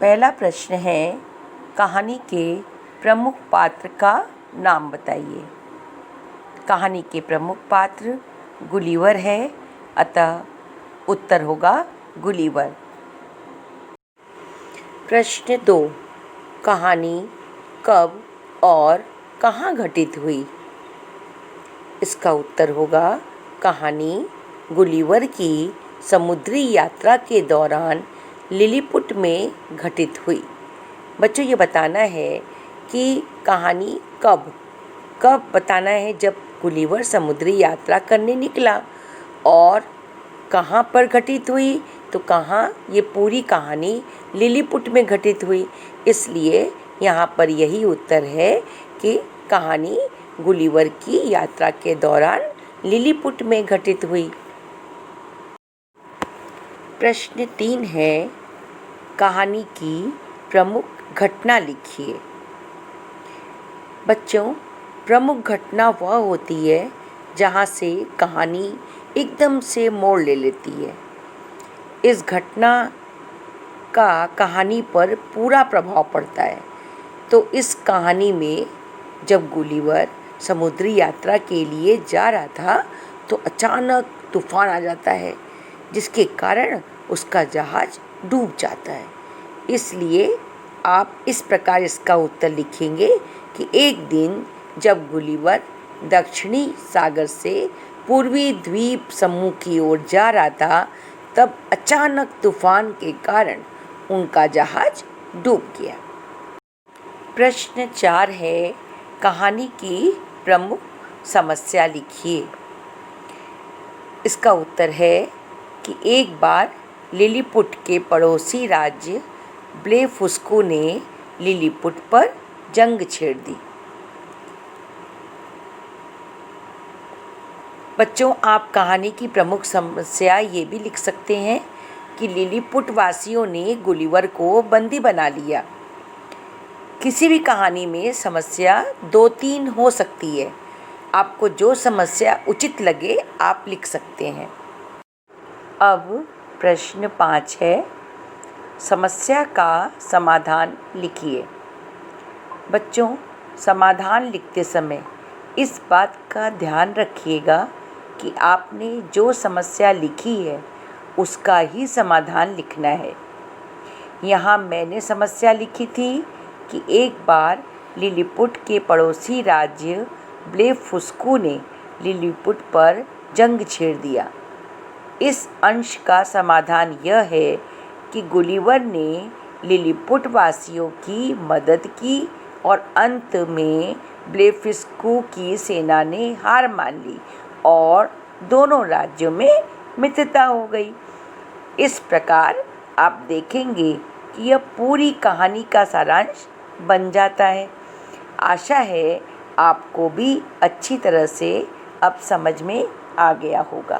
पहला प्रश्न है, कहानी के प्रमुख पात्र का नाम बताइए। कहानी के प्रमुख पात्र गुलिवर है, अतः उत्तर होगा गुलिवर। प्रश्न 2, कहानी कब और कहाँ घटित हुई? इसका उत्तर होगा कहानी गुलिवर की समुद्री यात्रा के दौरान लिलीपुट में घटित हुई। बच्चों, ये बताना है कि कहानी कब बताना है, जब गुलिवर समुद्री यात्रा करने निकला। और कहाँ पर घटित हुई, तो कहाँ ये पूरी कहानी लिलीपुट में घटित हुई। इसलिए यहाँ पर यही उत्तर है कि कहानी गुलिवर की यात्रा के दौरान लिलीपुट में घटित हुई। प्रश्न 3 है, कहानी की प्रमुख घटना लिखिए। बच्चों, प्रमुख घटना वह होती है जहाँ से कहानी एकदम से मोड़ ले लेती है। इस घटना का कहानी पर पूरा प्रभाव पड़ता है। तो इस कहानी में जब गुलिवर समुद्री यात्रा के लिए जा रहा था तो अचानक तूफान आ जाता है, जिसके कारण उसका जहाज डूब जाता है। इसलिए आप इस प्रकार इसका उत्तर लिखेंगे कि एक दिन जब गुलिवर दक्षिणी सागर से पूर्वी द्वीप समूह की ओर जा रहा था, तब अचानक तूफान के कारण उनका जहाज डूब गया। प्रश्न 4 है, कहानी की प्रमुख समस्या लिखिए। इसका उत्तर है कि एक बार लिलीपुट के पड़ोसी राज्य ब्लेफुस्को ने लिलीपुट पर जंग छेड़ दी। बच्चों, आप कहानी की प्रमुख समस्या ये भी लिख सकते हैं कि लिलीपुट वासियों ने गुलिवर को बंदी बना लिया। किसी भी कहानी में समस्या 2-3 हो सकती है। आपको जो समस्या उचित लगे आप लिख सकते हैं। अब प्रश्न 5 है, समस्या का समाधान लिखिए। बच्चों, समाधान लिखते समय इस बात का ध्यान रखिएगा कि आपने जो समस्या लिखी है उसका ही समाधान लिखना है। यहाँ मैंने समस्या लिखी थी कि एक बार लिलीपुट के पड़ोसी राज्य ब्लेफुस्को ने लिलीपुट पर जंग छेड़ दिया। इस अंश का समाधान यह है कि गुलिवर ने लिलीपुट वासियों की मदद की और अंत में ब्लेफुस्को की सेना ने हार मान ली और दोनों राज्यों में मित्रता हो गई। इस प्रकार आप देखेंगे कि यह पूरी कहानी का सारांश बन जाता है। आशा है आपको भी अच्छी तरह से अब समझ में आ गया होगा।